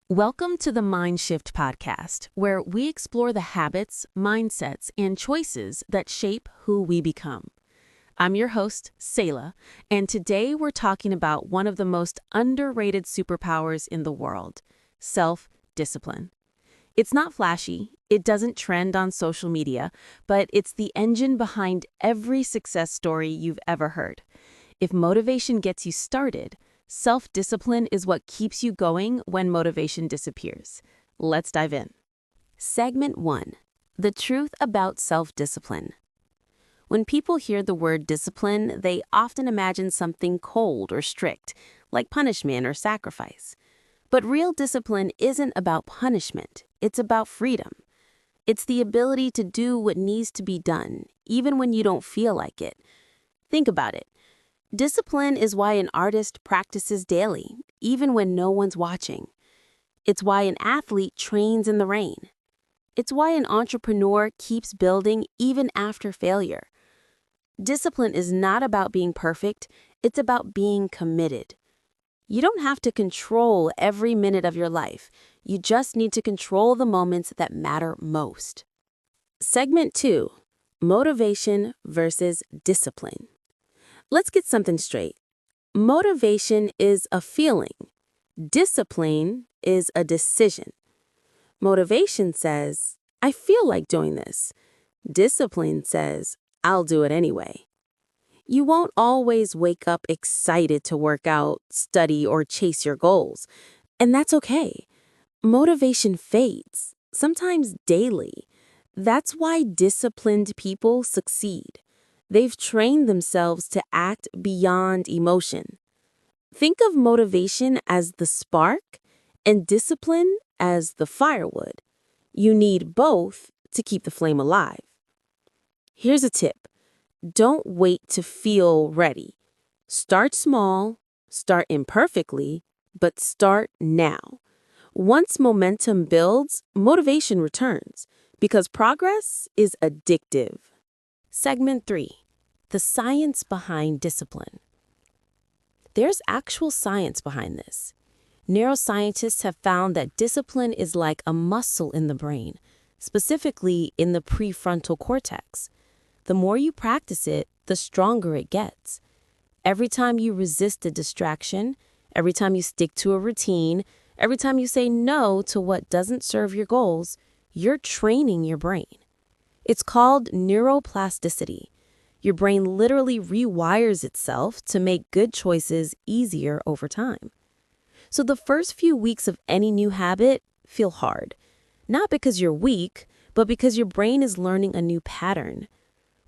Welcome to the Mind Shift podcast, where we explore the habits, mindsets, and choices that shape who we become. I'm your host, Selah, and today we're talking about one of the most underrated superpowers in the world, self-discipline. It's not flashy, it doesn't trend on social media, but it's the engine behind every success story you've ever heard. If motivation gets you started, self-discipline is what keeps you going when motivation disappears. Let's dive in. Segment 1. The truth about self-discipline. When people hear the word discipline, they often imagine something cold or strict, like punishment or sacrifice. But real discipline isn't about punishment, it's about freedom. It's the ability to do what needs to be done, even when you don't feel like it. Think about it. Discipline is why an artist practices daily, even when no one's watching. It's why an athlete trains in the rain. It's why an entrepreneur keeps building even after failure. Discipline is not about being perfect, it's about being committed. You don't have to control every minute of your life. You just need to control the moments that matter most. Segment 2. Motivation versus discipline. Let's get something straight. Motivation is a feeling. Discipline is a decision. Motivation says, I feel like doing this. Discipline says, I'll do it anyway. You won't always wake up excited to work out, study, or chase your goals. And that's okay. Motivation fades, sometimes daily. That's why disciplined people succeed. They've trained themselves to act beyond emotion. Think of motivation as the spark and discipline as the firewood. You need both to keep the flame alive. Here's a tip. Don't wait to feel ready. Start small, start imperfectly, but start now. Once momentum builds, motivation returns because progress is addictive. Segment 3. The science behind discipline. There's actual science behind this. Neuroscientists have found that discipline is like a muscle in the brain, specifically in the prefrontal cortex. The more you practice it, the stronger it gets. Every time you resist a distraction, every time you stick to a routine, every time you say no to what doesn't serve your goals, you're training your brain. It's called neuroplasticity. Your brain literally rewires itself to make good choices easier over time. So the first few weeks of any new habit feel hard, not because you're weak, but because your brain is learning a new pattern.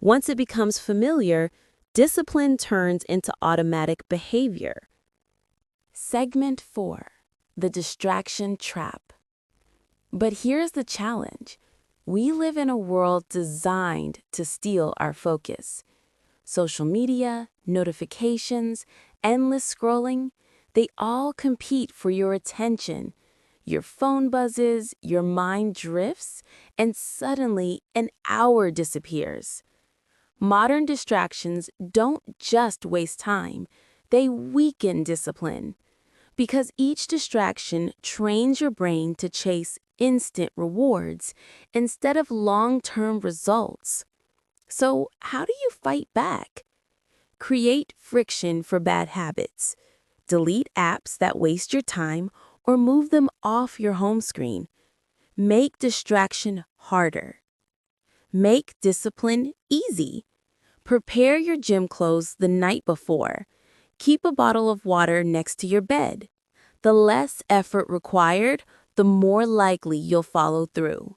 Once it becomes familiar, discipline turns into automatic behavior. Segment 4. The distraction trap. But here's the challenge. We live in a world designed to steal our focus. Social media, notifications, endless scrolling, they all compete for your attention. Your phone buzzes, your mind drifts, and suddenly an hour disappears. Modern distractions don't just waste time, they weaken discipline. Because each distraction trains your brain to chase instant rewards instead of long-term results. So, how do you fight back? Create friction for bad habits. Delete apps that waste your time or move them off your home screen. Make distraction harder. Make discipline easy. Prepare your gym clothes the night before. Keep a bottle of water next to your bed. The less effort required, the more likely you'll follow through.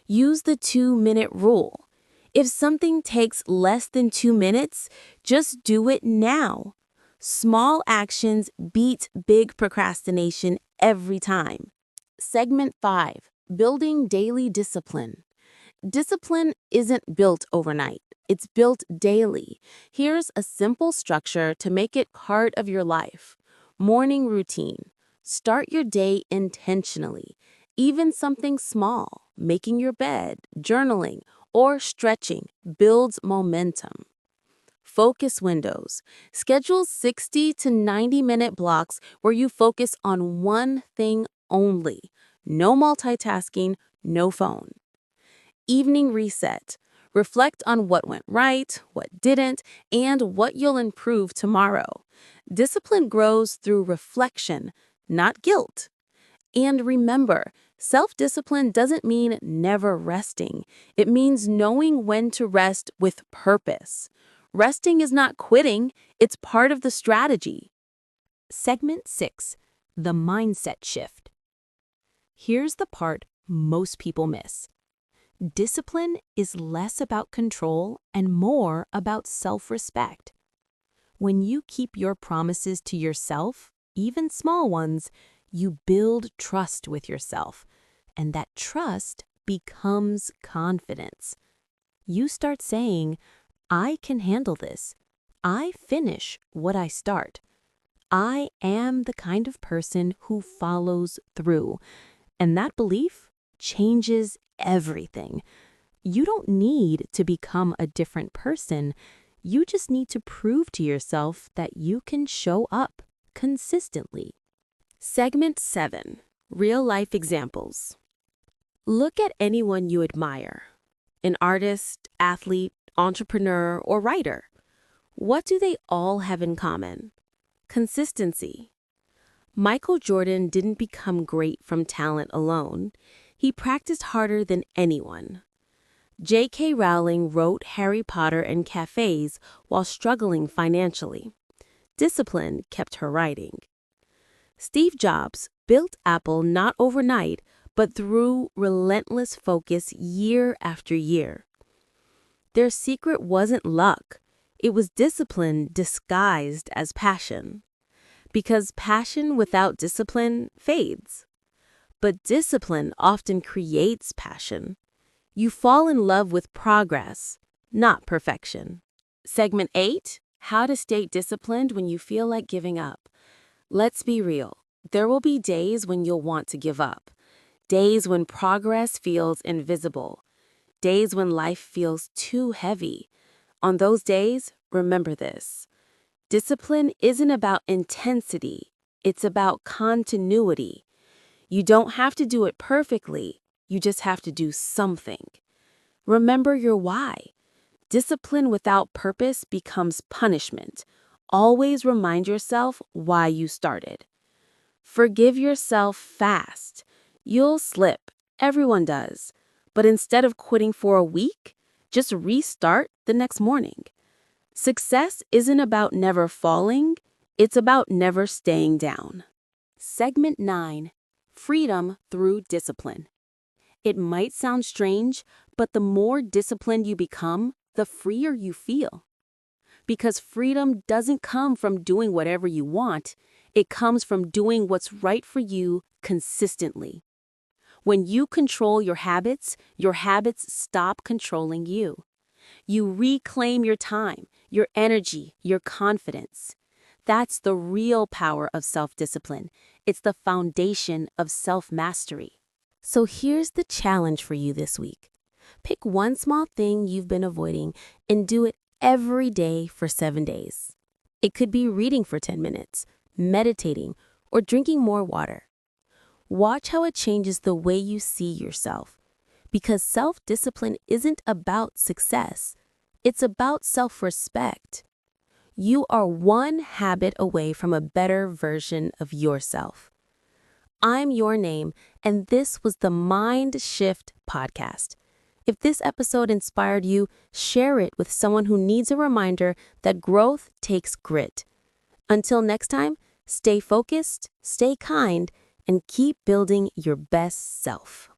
Use the 2-minute rule. If something takes less than 2 minutes, just do it now. Small actions beat big procrastination every time. Segment 5. Building daily discipline. Discipline isn't built overnight. It's built daily. Here's a simple structure to make it part of your life. Morning routine. Start your day intentionally. Even something small, making your bed, journaling, or stretching, builds momentum. Focus windows. Schedule 60 to 90-minute blocks where you focus on one thing only. No multitasking, no phone. Evening reset. Reflect on what went right, what didn't, and what you'll improve tomorrow. Discipline grows through reflection, not guilt. And remember, self-discipline doesn't mean never resting. It means knowing when to rest with purpose. Resting is not quitting, it's part of the strategy. Segment 6. The Mindset Shift. Here's the part most people miss. Discipline is less about control and more about self-respect. When you keep your promises to yourself, even small ones, you build trust with yourself, and that trust becomes confidence. You start saying, I can handle this. I finish what I start. I am the kind of person who follows through. And that belief changes everything. You don't need to become a different person. You just need to prove to yourself that you can show up consistently. Segment 7. Real-life examples. Look at anyone you admire. An artist, athlete, entrepreneur, or writer. What do they all have in common? Consistency. Michael Jordan didn't become great from talent alone. He practiced harder than anyone. J.K. Rowling wrote Harry Potter and cafes while struggling financially. Discipline kept her writing. Steve Jobs built Apple not overnight, but through relentless focus year after year. Their secret wasn't luck. It was discipline disguised as passion. Because passion without discipline fades. But discipline often creates passion. You fall in love with progress, not perfection. Segment 8. How to stay disciplined when you feel like giving up. Let's be real. There will be days when you'll want to give up. Days when progress feels invisible. Days when life feels too heavy. On those days, remember this. Discipline isn't about intensity. It's about continuity. You don't have to do it perfectly. You just have to do something. Remember your why. Discipline without purpose becomes punishment. Always remind yourself why you started. Forgive yourself fast. You'll slip. Everyone does. But instead of quitting for a week, just restart the next morning. Success isn't about never falling. It's about never staying down. Segment 9. Freedom through discipline. It might sound strange, but the more disciplined you become, the freer you feel. Because freedom doesn't come from doing whatever you want. It comes from doing what's right for you consistently. When you control your habits stop controlling you. You reclaim your time, your energy, your confidence. That's the real power of self-discipline. It's the foundation of self-mastery. So here's the challenge for you this week. Pick one small thing you've been avoiding and do it every day for 7 days. It could be reading for 10 minutes, meditating, or drinking more water. Watch how it changes the way you see yourself. Because self-discipline isn't about success. It's about self-respect. You are one habit away from a better version of yourself. I'm Your Name, and this was the Mind Shift Podcast. If this episode inspired you, share it with someone who needs a reminder that growth takes grit. Until next time, stay focused, stay kind, and keep building your best self.